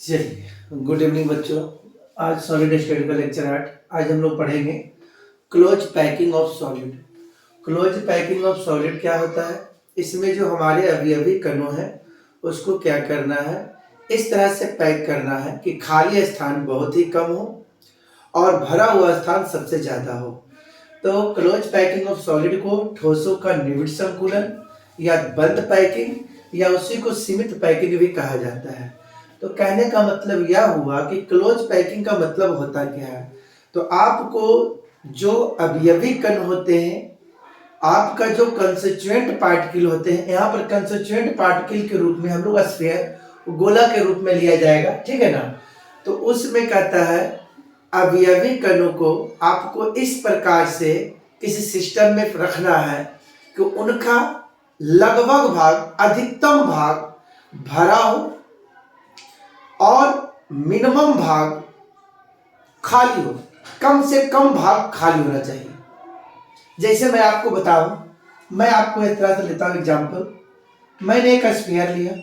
चलिए, good evening बच्चों। आज सॉलिड स्टेट का लेक्चर 8। आज हम लोग पढ़ेंगे close packing of solid. Close packing of solid क्या होता है? इसमें जो हमारे अवयवी कणों हैं उसको क्या करना है, इस तरह से पैक करना है कि खाली स्थान बहुत ही कम हो और भरा हुआ स्थान सबसे ज़्यादा हो। तो क्लोज पैकिंग ऑफ सॉलिड को ठोसों का निविड़ संकुलन या बंद पैकिंग या उसी को सीमित पैकिंग भी कहा जाता है। तो कहने का मतलब यह हुआ कि क्लोज पैकिंग का मतलब होता क्या है। तो आपको जो अवयवी कण होते हैं, आपका जो कंस्टिट्यूएंट पार्टिकल होते हैं, यहाँ पर कंस्टिट्यूएंट पार्टिकल के रूप में हम लोग स्फीयर गोला के रूप में लिया जाएगा, ठीक है ना। तो उसमें कहता है अवयवी कणों को आपको इस प्रकार से किसी सिस्टम में रखना है कि उनका लगभग भाग, अधिकतम भाग भरा हो और मिनिमम भाग खाली हो। कम से कम भाग खाली होना चाहिए। जैसे मैं आपको बताऊं, मैं आपको इस तरह से लेता हूं एग्जांपल। मैंने एक स्फीयर लिया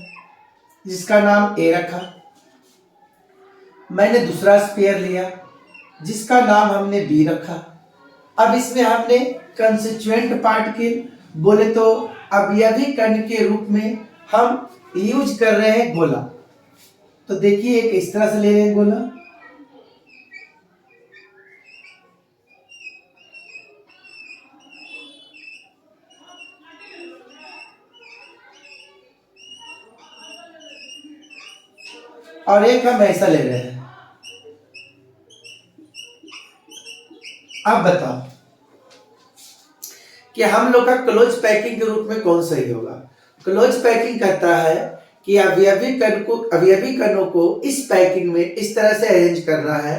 जिसका नाम ए रखा, मैंने दूसरा स्फीयर लिया जिसका नाम हमने बी रखा। अब इसमें हमने कंस्टिट्यूएंट पार्टिकल बोले तो अवयवी कण के रूप में हम यूज कर रहे हैं गोला। तो देखिए एक इस तरह से ले रहे हैं गोला, और एक हम ऐसा ले रहे हैं। अब बताओ कि हम लोग का क्लोज पैकिंग के रूप में कौन सही होगा। क्लोज पैकिंग कहता है कि अवयवी कणों को इस पैकिंग में इस तरह से अरेंज करना है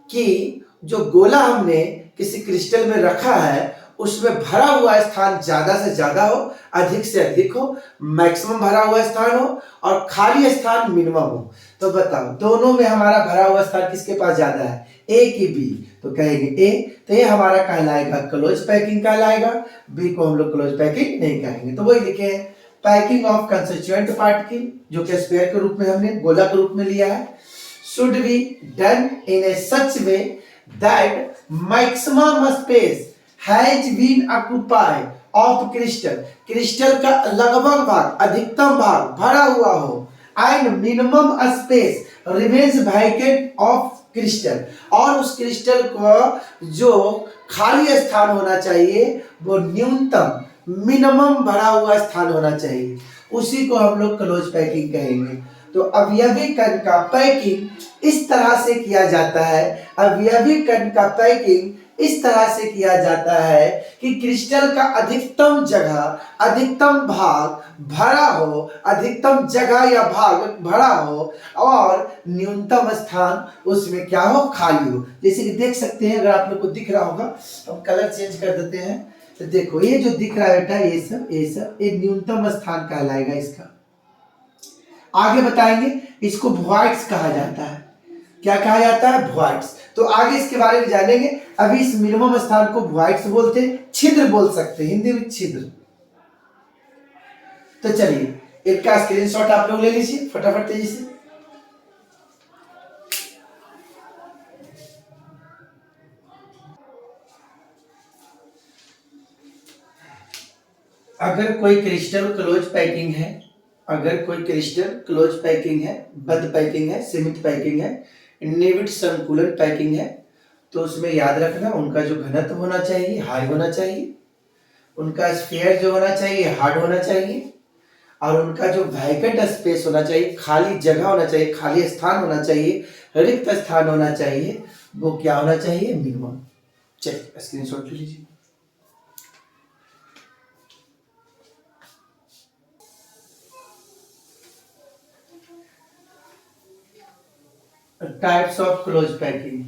कि जो गोला हमने किसी क्रिस्टल में रखा है उसमें भरा हुआ स्थान ज्यादा से ज्यादा हो, अधिक से अधिक हो, मैक्सिमम भरा हुआ स्थान हो और खाली स्थान मिनिमम हो। तो बताओ दोनों में हमारा भरा हुआ स्थान किसके पास ज्यादा है, ए की बी? तो कहेंगे ए। तो ये हमारा कहलाएगा क्लोज पैकिंग कहलाएगा। बी को हम लोग क्लोज पैकिंग नहीं कहेंगे। तो वही लिखे हैं पैकिंग ऑफ कंस्टिट्यूएंट पार्टिकल, जो कि स्फीयर के रूप में हमने गोला के रूप में लिया है, should be done in a such way that maximum space has been occupied of crystal। Crystal का लगभग भाग, अधिकतम भाग भरा हुआ हो, and minimum space remains vacant of crystal, और उस क्रिस्टल को जो खाली स्थान होना चाहिए वो न्यूनतम, मिनिमम भरा हुआ स्थान होना चाहिए। उसी को हम लोग क्लोज पैकिंग कहेंगे। तो अवयवी कण का पैकिंग इस तरह से किया जाता है, अवयवी कण का पैकिंग इस तरह से किया जाता है कि क्रिस्टल का अधिकतम जगह, अधिकतम भाग भरा हो, अधिकतम जगह या भाग भरा हो और न्यूनतम स्थान उसमें क्या हो, खाली हो। जैसे कि देख सकते हैं, अगर आप लोग को दिख रहा होगा, हम कलर चेंज कर देते हैं। तो देखो ये जो दिख रहा है बेटा, ये सब ये न्यूनतम स्थान कहलाएगा इसका। आगे बताएंगे इसको वॉइड्स कहा जाता है। क्या कहा जाता है? वॉइड्स। तो आगे इसके बारे में जानेंगे। अभी इस मिनिमम स्थान को वॉइड्स बोलते हैं, छिद्र बोल सकते हैं हिंदी में, छिद्र। तो चलिए इसका स्क्रीनशॉट आप लोग ले लीजिए फटाफट तेजी से। अगर कोई क्रिस्टल क्लोज पैकिंग है, अगर कोई क्रिस्टल क्लोज पैकिंग है, बंद पैकिंग है, सीमित पैकिंग है, निविड़ संकुलन पैकिंग है, तो उसमें याद रखना उनका जो घनत्व होना चाहिए हाई होना चाहिए, उनका स्फीयर जो होना चाहिए हार्ड होना चाहिए, और उनका जो वैकेंट स्पेस होना चाहिए, खाली जगह होना चाहिए, खाली स्थान होना चाहिए, रिक्त स्थान होना चाहिए, वो क्या होना चाहिए, मिनिमम। चलिए स्क्रीनशॉट ले लीजिए। Types of close packing.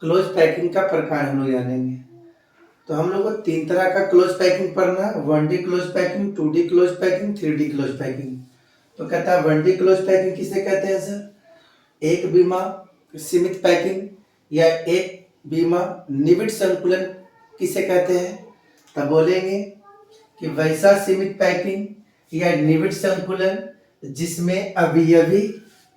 Close packing का प्रकार हम लोग जानेंगे। तो हम लोग को 3 तरह का क्लोज पैकिंग पढ़ना है, 1D close packing, 2D close packing, 3D close packing. तो कहता है 1D क्लोज पैकिंग किसे कहते हैं सर? एक बीमा सीमित पैकिंग या एक बीमा निविड़ संकुलन किसे कहते हैं? तब बोलेंगे कि वैसा सीमित पैकिंग या निविड संकुलन, जिसमें अवयवी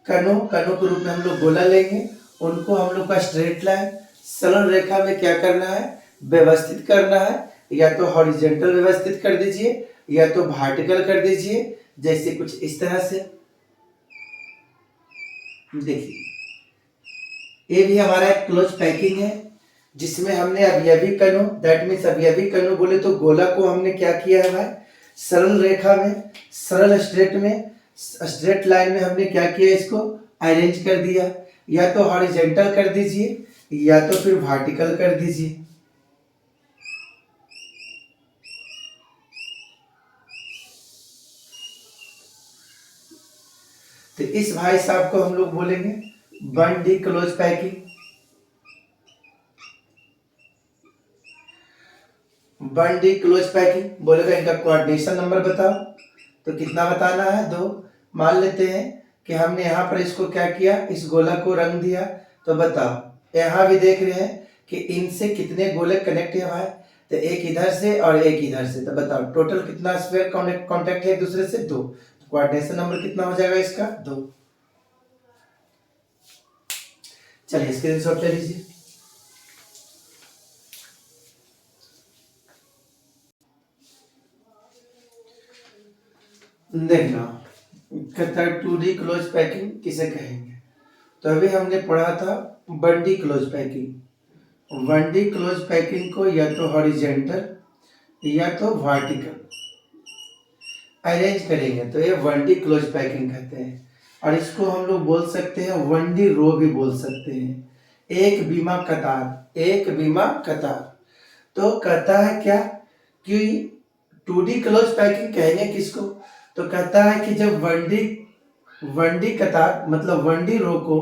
कणों कणों के रूप में हम लोग गोला लेंगे, उनको हम लोग का स्ट्रेट लाइन सरल रेखा में क्या करना है, व्यवस्थित करना है। या तो हॉरिजॉन्टल व्यवस्थित कर दीजिए या तो वर्टिकल कर दीजिए, जैसे कुछ इस तरह से। देखिए ये भी हमारा एक क्लोज पैकिंग है, जिसमें हमने अवयवी कणों, दैट मीन्स अवयवी कणों बोले तो गोला को हमने क्या किया है भाई, सरल रेखा में, सरल स्ट्रेट में, स्ट्रेट लाइन में हमने क्या किया, इसको अरेंज कर दिया। या तो हॉरिजॉन्टल कर दीजिए या तो फिर वर्टिकल कर दीजिए। तो इस भाई साहब को हम लोग बोलेंगे 1D close packing. 1D close packing बोलेगा इनका कोऑर्डिनेशन नंबर बताओ, तो कितना बताना है, 2। मान लेते हैं कि हमने यहाँ पर इसको क्या किया, इस गोला को रंग दिया, तो बताओ यहाँ भी देख रहे हैं कि इनसे कितने गोले कनेक्ट है भाई, तो एक इधर से और एक इधर से, तो बताओ टोटल कितना स्फीयर कांटेक्ट है एक दूसरे से, 2। कोऑर्डिनेशन नंबर कितना हो जाएगा इसका, 2। चलिए स्क्रीनशॉट ले लीजिए। देखना कहता है 2D क्लोज पैकिंग किसे कहेंगे, तो अभी हमने पढ़ा था 1D close packing. 1D close packing को या तो हॉरिजॉन्टल या तो वर्टिकल अरेंज करेंगे तो ये 1D क्लोज पैकिंग कहते हैं। और इसको हम लोग बोल सकते हैं 1D रो भी बोल सकते हैं, एक बीमा कतार, एक बीमा कतार। तो कहता है क्या कि 2D क्लोज पैकिंग कहेंगे किसको, तो कहता है कि जब 1D कतार मतलब 1D रो को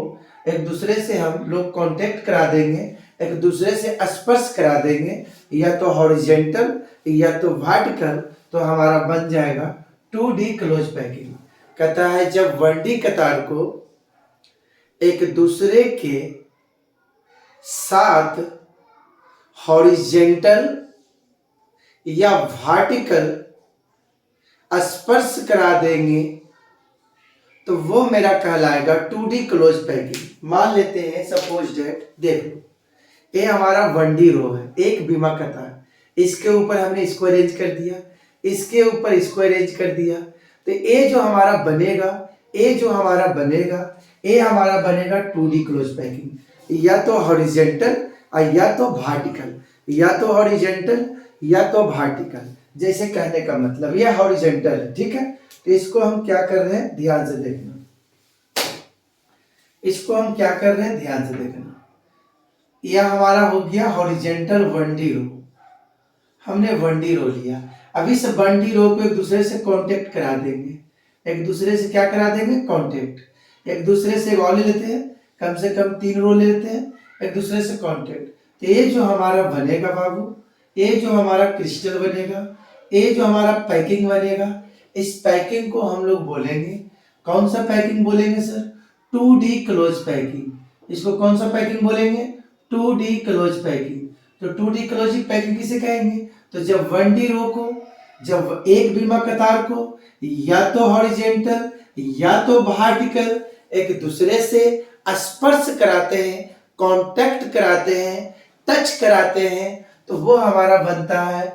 एक दूसरे से हम लोग कांटेक्ट करा देंगे, एक दूसरे से स्पर्श करा देंगे, या तो हॉरिजॉन्टल या तो वर्टिकल, तो हमारा बन जाएगा 2D क्लोज पैकिंग। कहता है जब 1D कतार को एक दूसरे के साथ हॉरिजॉन्टल या वर्टिकल स्पर्श करा देंगे तो वो मेरा कहलाएगा 2D क्लोज पैकिंग। मान लेते हैं सपोज डेट, देखो ये हमारा 1D रो है, एक बीमा कतार, इसके ऊपर हमने इसको अरेंज कर दिया, इसके ऊपर इसको अरेंज कर दिया, तो ये जो हमारा बनेगा, ये जो हमारा बनेगा, ये हमारा बनेगा 2D क्लोज पैकिंग। या तो हॉरिजॉन्टल या तो वर्टिकल, या तो हॉरिजॉन्टल या तो वर्टिकल, जैसे कहने का मतलब ये हॉरिजॉन्टल है, ठीक है। तो इसको हम क्या कर रहे हैं, ध्यान से देखना, इसको हम क्या कर रहे हैं, ध्यान से देखना। यह हमारा हो गया हॉरिजॉन्टल 1D रो, हमने 1D रो लिया। अब इस 1D रो को एक दूसरे से कांटेक्ट करा देंगे, एक दूसरे से क्या करा देंगे, कांटेक्ट। एक दूसरे से और ले लेते हैं, कम से कम 3 रो ले लेते हैं, एक दूसरे से कांटेक्ट। तो ये जो हमारा बनेगा बाबू, ये जो हमारा क्रिस्टल बनेगा, ये जो हमारा पैकिंग बनेगा, इस पैकिंग को हम लोग बोलेंगे, कौन सा पैकिंग बोलेंगे सर, 2D क्लोज पैकिंग। इसको कौन सा पैकिंग बोलेंगे, 2D क्लोज पैकिंग। तो 2D क्लोज पैकिंग किसे कहेंगे, तो जब 1D रो को, जब एक बीमा कतार को या तो हॉरिजॉन्टल या तो वर्टिकल एक दूसरे से स्पर्श कराते हैं, कांटेक्ट कराते हैं, टच कराते हैं, तो वो हमारा बनता है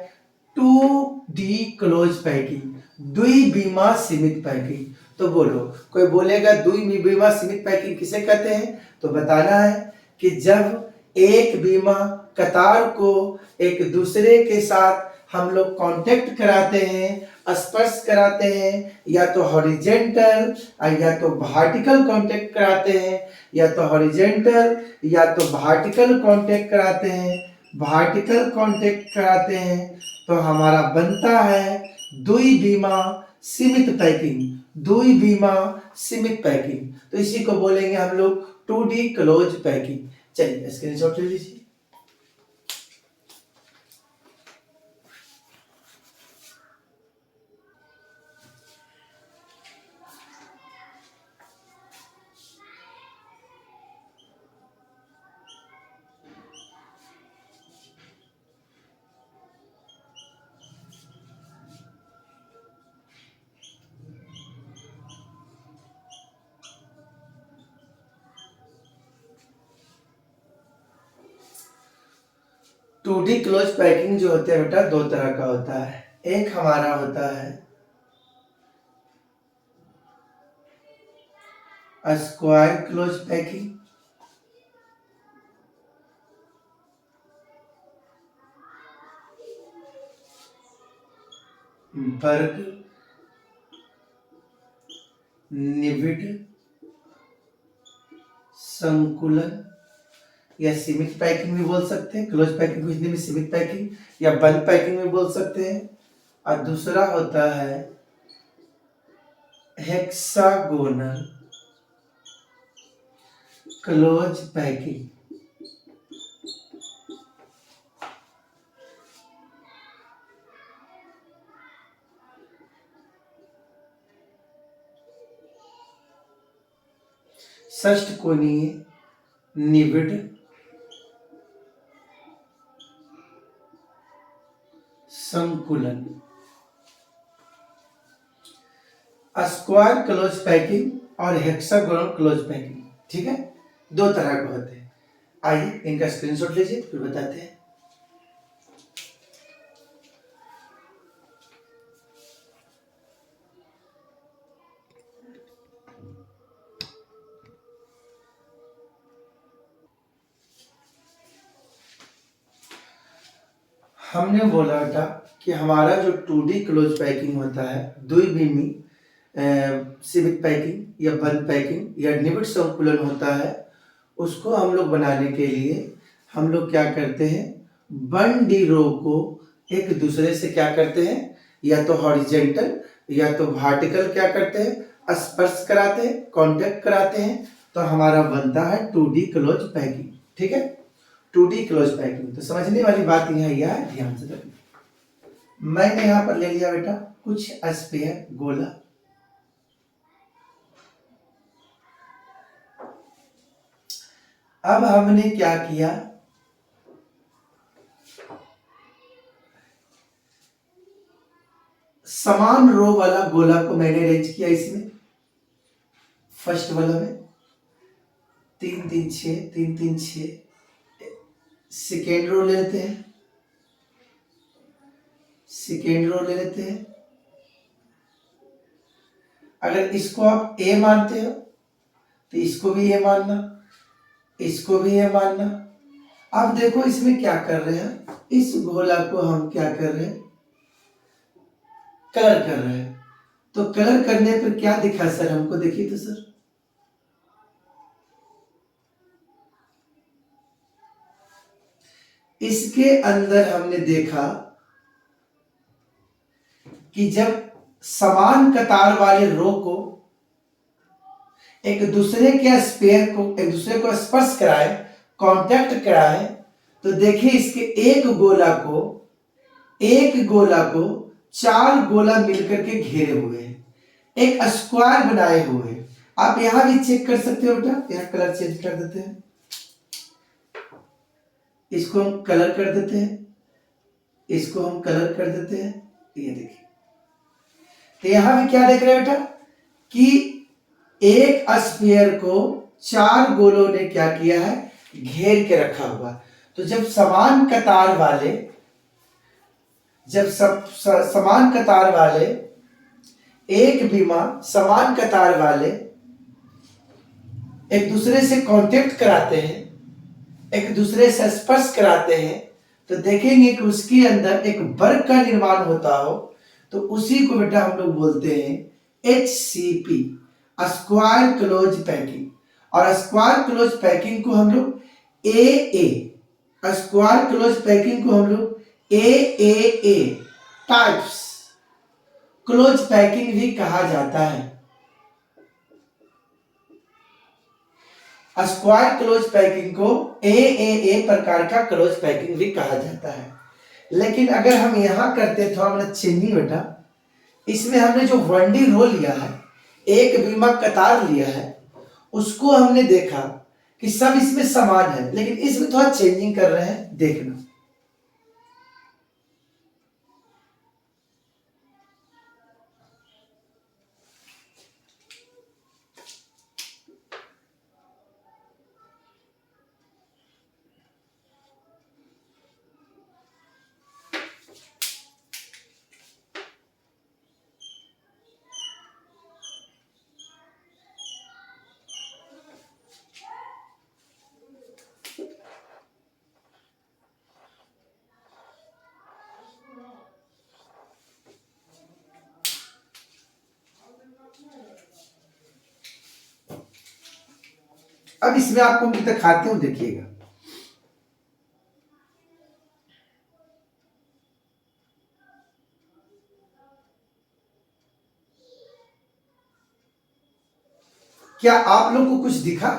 2D क्लोज पैकिंग, द्विबीमा सीमित पैकिंग। तो बोलो, कोई बोलेगा द्विबीमा सीमित पैकिंग किसे कहते हैं, तो बताना है कि जब एक बीमा कतार को एक दूसरे के साथ हम लोग कांटेक्ट कराते हैं, स्पर्श कराते हैं, या तो हॉरिजॉन्टल या तो वर्टिकल कांटेक्ट कराते हैं, या तो हॉरिजॉन्टल या तो वर्टिकल कांटेक्ट कराते हैं, वर्टिकल कांटेक्ट कराते हैं, तो हमारा बनता है द्विबीमा सीमित पैकिंग, द्विबीमा सीमित पैकिंग। तो इसी को बोलेंगे हम लोग 2D क्लोज पैकिंग। चलिए स्क्रीनशॉट ले लीजिए। 2D क्लोज पैकिंग जो होते हैं बेटा दो तरह का होता है। एक हमारा होता है स्क्वायर क्लोज पैकिंग, वर्ग निबिड संकुलन, या सीमित पैकिंग भी बोल सकते हैं। क्लोज पैकिंग को हिंदी में सीमित पैकिंग या बंद पैकिंग में बोल सकते हैं। और दूसरा होता है हेक्सागोनल क्लोज पैकिंग। षष्ठकोणीय निबिड संकुलन। स्क्वायर क्लोज पैकिंग और हेक्सागोनल क्लोज पैकिंग, ठीक है, दो तरह के होते हैं। आइए इनका स्क्रीनशॉट लीजिए फिर बताते हैं। हमने बोला था कि हमारा जो 2D क्लोज पैकिंग होता है, द्विमीमी सीमित पैकिंग या बंद पैकिंग या निबिड संकुलन होता है, उसको हम लोग बनाने के लिए हम लोग क्या करते हैं, बंद रो को एक दूसरे से क्या करते हैं, या तो हॉरिजेंटल या तो वर्टिकल क्या करते हैं, स्पर्श कराते हैं, कांटेक्ट कराते हैं, तो हमारा बनता है 2D क्लोज पैकिंग। ठीक है, 2D क्लोज पैकिंग। तो समझने वाली बात यहाँ यह है, ध्यान से रखना। मैंने यहां पर ले लिया बेटा कुछ स्फीयर गोला, अब हमने क्या किया, समान रो वाला गोला को मैंने अरेंज किया इसमें, फर्स्ट वाला में 3 3 6 3 3 6। सेकेंड रो ले लेते हैं, सेकेंड रो ले लेते हैं। अगर इसको आप ए मानते हो तो इसको भी ए मानना, इसको भी ए मानना। अब देखो इसमें क्या कर रहे हैं, इस गोला को हम क्या कर रहे हैं, कलर कर रहे हैं। तो कलर करने पर क्या दिखा सर हमको, देखिए तो सर, इसके अंदर हमने देखा कि जब समान कतार वाले रो को एक दूसरे के स्पेयर को एक दूसरे को स्पर्श कराए, कांटेक्ट कराए, तो देखिए इसके एक गोला को 4 गोला मिलकर के घेरे हुए हैं, एक स्क्वायर बनाए हुए हैं। आप यहां भी चेक कर सकते हो बेटा, यहां कलर चेंज कर देते हैं, इसको हम कलर कर देते हैं, इसको हम कलर कर देते हैं। ये देखिए, तो यहां भी क्या देख रहे हैं बेटा कि एक स्फीयर को 4 गोलों ने क्या किया है, घेर के रखा हुआ। तो जब समान कतार वाले एक बीमा समान कतार वाले एक दूसरे से कांटेक्ट कराते हैं, एक दूसरे से स्पर्श कराते हैं, तो देखेंगे कि उसके अंदर एक वर्ग का निर्माण होता हो, तो उसी को बेटा हम लोग बोलते हैं HCP, स्क्वायर क्लोज पैकिंग। और स्क्वायर क्लोज पैकिंग को हम लोग AA, स्क्वायर क्लोज पैकिंग को हम लोग AAA टाइप्स क्लोज पैकिंग भी कहा जाता है। स्क्वायर क्लोज पैकिंग को AAA प्रकार का क्लोज पैकिंग भी कहा जाता है। लेकिन अगर हम यहां करते तो हमने चिन्ही बेटा, इसमें हमने जो 1D रो लिया है, एक बीमा कतार लिया है, उसको हमने देखा कि सब इसमें समान है, लेकिन इसमें थोड़ा चेंजिंग कर रहे हैं, देखना। अब इसमें आपको मैं दिखाती हूं, देखिएगा। क्या आप लोग को कुछ दिखा?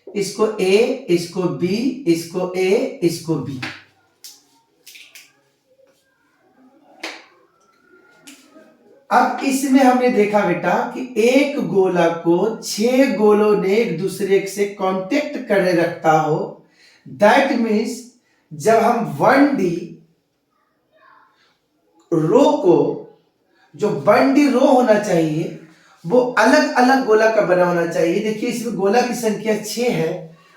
इसको ए, इसको बी, इसको ए, इसको बी। अब इसमें हमने देखा बेटा कि एक गोला को 6 गोलों ने एक दूसरे से कांटेक्ट करे रखता हो। दैट मीन्स जब हम 1D रो को, जो 1D रो होना चाहिए वो अलग अलग गोला का बना होना चाहिए। देखिए इसमें गोला की संख्या 6 है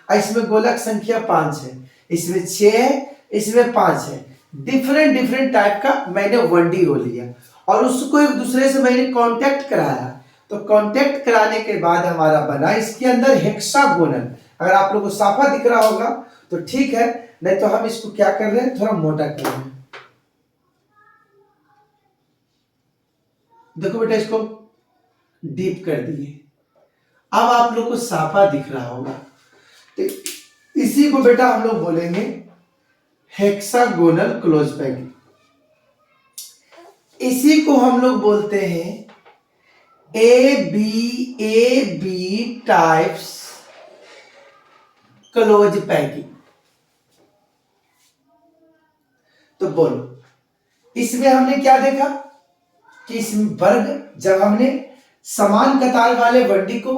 और इसमें गोला की संख्या 5 है। इसमें 6 है, इसमें 5 है। डिफरेंट डिफरेंट टाइप का मैंने 1D रो लिया और उसको एक दूसरे से मैंने कांटेक्ट कराया। तो कांटेक्ट कराने के बाद हमारा बना इसके अंदर हेक्सागोनल। अगर आप लोगों को साफा दिख रहा होगा तो ठीक है, नहीं तो हम इसको क्या कर रहे हैं, थोड़ा मोटा कर रहे हैं। देखो बेटा इसको डीप कर दिए, अब आप लोग को साफा दिख रहा होगा। तो इसी को बेटा हम लोग बोलेंगे हेक्सागोनल क्लोज पैकिंग। इसी को हम लोग बोलते हैं A B types close packing. तो बोलो इसमें हमने क्या देखा कि इसमें वर्ग, जब हमने समान कतार वाले 1D को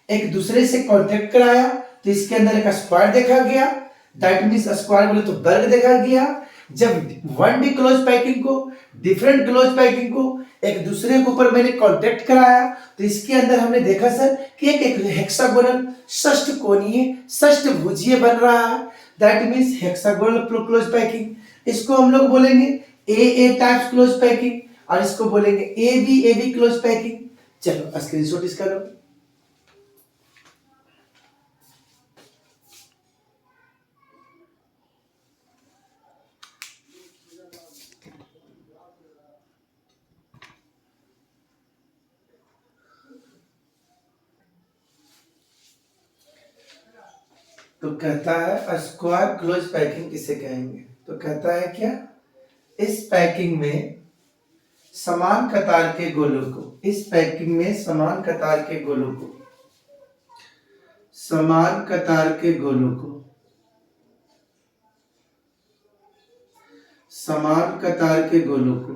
एक दूसरे से कांटेक्ट कराया तो इसके अंदर एक स्क्वायर देखा गया। दैट मींस स्क्वायर बोले तो वर्ग देखा गया। जब 1D क्लोज पैकिंग को, डिफरेंट क्लोज पैकिंग को एक दूसरे के ऊपर मैंने कांटेक्ट कराया तो इसके अंदर हमने देखा सर कि एक हेक्सागोनल षष्ठकोणीय षष्ठभुजीय बन रहा है। That means hexagonal close packing. इसको हम लोग बोलेंगे ए टाइप्स क्लोज पैकिंग और इसको बोलेंगे ए बी क्लोज पैकिंग। चलो स्क्रीनशॉट इसका लो। तो कहता है स्क्वायर क्लोज पैकिंग किसे कहेंगे? तो कहता है क्या, इस पैकिंग में समान कतार के गोलों को, इस पैकिंग में समान कतार के गोलों को, समान कतार के गोलों को, समान कतार के गोलों को,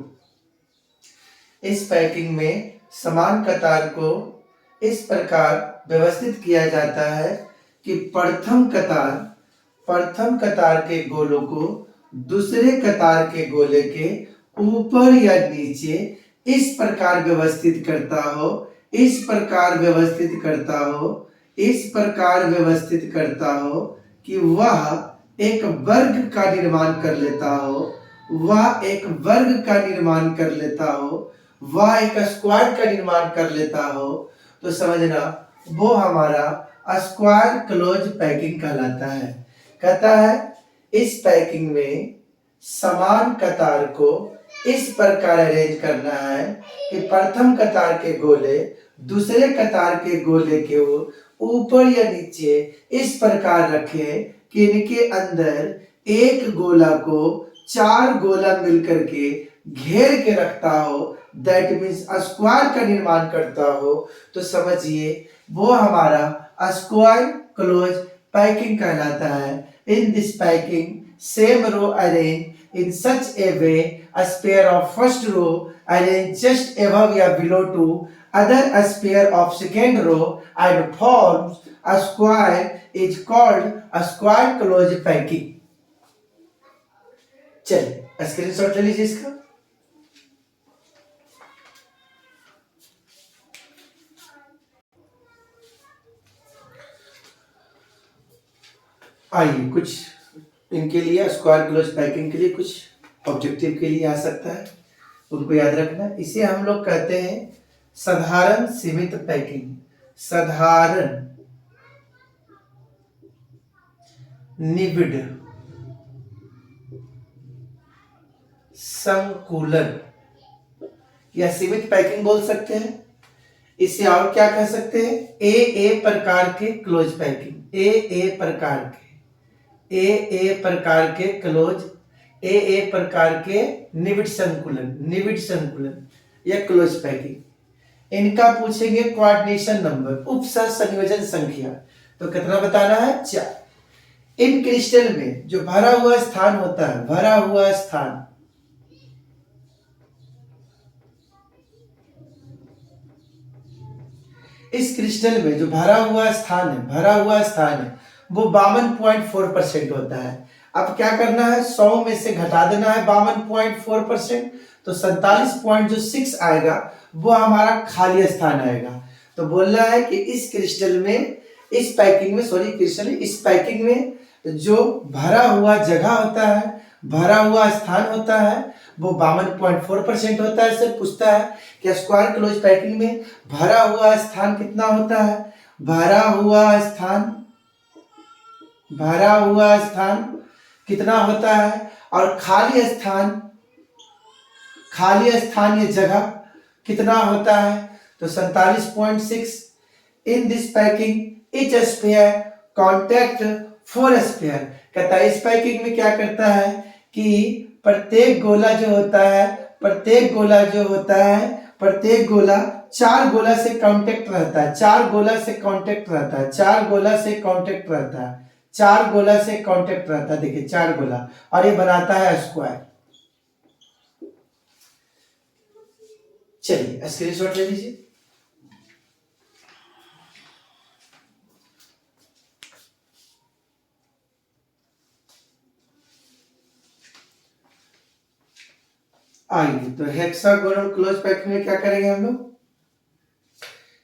इस पैकिंग में समान कतार को इस प्रकार व्यवस्थित किया जाता है कि प्रथम कतार के गोलों को दूसरे कतार के गोले के ऊपर या नीचे इस प्रकार व्यवस्थित करता हो, इस प्रकार व्यवस्थित करता हो, इस प्रकार व्यवस्थित करता हो कि वह एक वर्ग का निर्माण कर लेता हो, वह एक वर्ग का निर्माण कर लेता हो, वह एक स्क्वायर का निर्माण कर लेता हो। तो समझना वो हमारा स्क्वायर क्लोज पैकिंग कहलाता है। कहता है इस पैकिंग में समान कतार को इस प्रकार अरेंज करना है कि प्रथम कतार के गोले दूसरे कतार के गोले के ऊपर या नीचे इस प्रकार रखे कि इनके अंदर एक गोला को 4 गोला मिलकर के घेर के रखता हो। दैट मीन्स स्क्वायर का निर्माण करता हो। तो समझिए वो हमारा स्क्वायर क्लोज पैकिंग कहलाता है। In this packing same row arranged in such a way as pair of first row arranged just above or below to other as pair of second row and forms a square is called a square closed packing। चलिए screenshot ले लीजिए इसका। आइए कुछ इनके लिए square close packing के लिए कुछ ऑब्जेक्टिव के लिए आ सकता है, उनको याद रखना। इसे हम लोग कहते हैं साधारण सीमित पैकिंग, साधारण निबिड़ संकुलन या सीमित पैकिंग बोल सकते हैं। इसे और क्या कह सकते हैं, ए प्रकार के क्लोज पैकिंग, ए प्रकार के क्लोज, ए प्रकार के निविड संकुलन या क्लोज पैकिंग। इनका पूछेंगे कोऑर्डिनेशन नंबर, उपसह संयोजन संख्या। तो कितना बताना है, 4। इन क्रिस्टल में जो भरा हुआ स्थान होता है, भरा हुआ स्थान, इस क्रिस्टल में जो भरा हुआ स्थान है वो 52.4% होता है। अब क्या करना है, 100 में से घटा देना है 52.4%, तो 47.6 आएगा, वो हमारा खाली स्थान आएगा। तो बोल रहा है कि इस क्रिस्टल में, इस पैकिंग में जो भरा हुआ जगह होता है, भरा हुआ स्थान होता है, वो 52.4% होता है। सर पूछता है कि स्क्वायर क्लोज पैकिंग में भरा हुआ स्थान कितना होता है, भरा हुआ स्थान कितना होता है, और खाली स्थान ये जगह कितना होता है, तो 47.6। In this packing etch sphere contact 4 sphere. कहता है इस पैकिंग में क्या करता है कि प्रत्येक गोला जो होता है, प्रत्येक गोला 4 गोला से कांटेक्ट रहता है, 4 गोला से कांटेक्ट रहता है, 4 गोला से कांटेक्ट रहता है, 4 गोला से कांटेक्ट रहता है। देखिए 4 गोला, और ये बनाता है स्क्वायर। चलिए स्क्रीनशॉट ले लीजिए। आइए तो हेक्सागोनल क्लोज पैकिंग में क्या करेंगे हम लोग,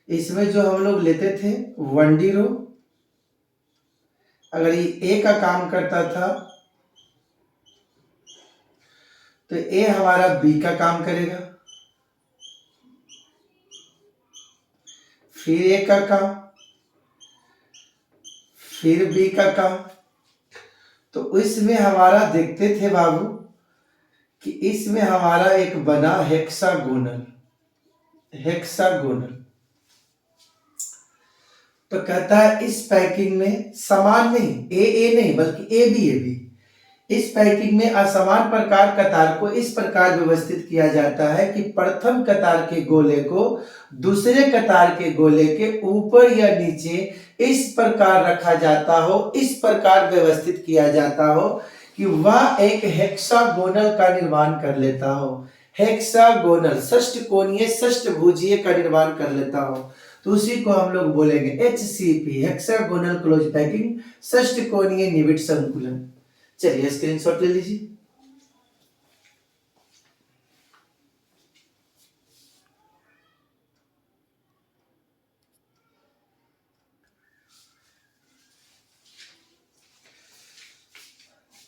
इसमें जो हम लोग लेते थे 1D रो, अगर ये ए का काम करता था तो ए हमारा बी का काम करेगा, फिर ए का काम, फिर बी का काम। तो इसमें हमारा देखते थे बाबू कि इसमें हमारा एक बना हेक्सागोनल। तो कहता है इस पैकिंग में समान नहीं, ए नहीं बल्कि ए बी, इस पैकिंग में असमान प्रकार कतार को इस प्रकार व्यवस्थित किया जाता है कि प्रथम कतार के गोले को दूसरे कतार के गोले के ऊपर या नीचे इस प्रकार रखा जाता हो, इस प्रकार व्यवस्थित किया जाता हो कि वह एक हेक्सागोनल का निर्माण कर लेता हो। हेक्सागोनल षष्टकोणीय षष्टभुजीय का निर्माण कर लेता हो, तो उसी को हम लोग बोलेंगे HCP, हेक्सागोनल क्लोज पैकिंग, षष्टकोणीय निविड संकुलन। चलिए स्क्रीनशॉट ले लीजिए।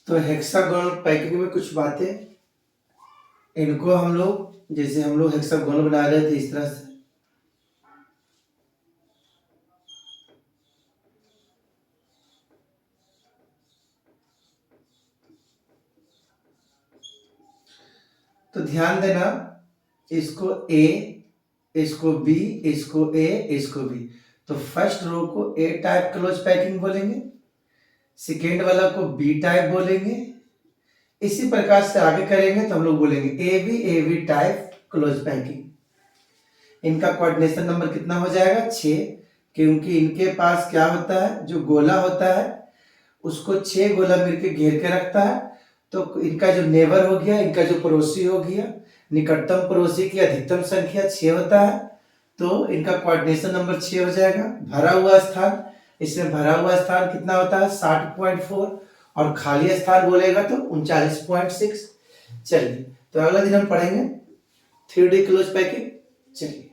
तो हेक्सागोनल पैकिंग में कुछ बातें, इनको हम लोग जैसे हम लोग हेक्सागोनल बना रहे थे इस तरह से, तो ध्यान देना, इसको ए, इसको बी, इसको ए, इसको बी। तो फर्स्ट रो को ए टाइप क्लोज पैकिंग बोलेंगे, सेकेंड वाला को बी टाइप बोलेंगे, इसी प्रकार से आगे करेंगे तो हम लोग बोलेंगे A B type close packing. इनका कोऑर्डिनेशन नंबर कितना हो जाएगा, 6, क्योंकि इनके पास क्या होता है, जो गोला होता है उसको 6 गोला मिलकर घेर के रखता है। तो इनका जो नेबर हो गया, इनका जो पड़ोसी हो गया, निकटतम पड़ोसी की अधिकतम संख्या 6 होता है, तो इनका कोऑर्डिनेशन नंबर 6 हो जाएगा। भरा हुआ स्थान, इसमें भरा हुआ स्थान कितना होता है, 60.4, और खाली स्थान बोलेगा तो 39.6। चलिए तो अगला दिन हम पढ़ेंगे 3D क्लोज पैकिंग। चलिए।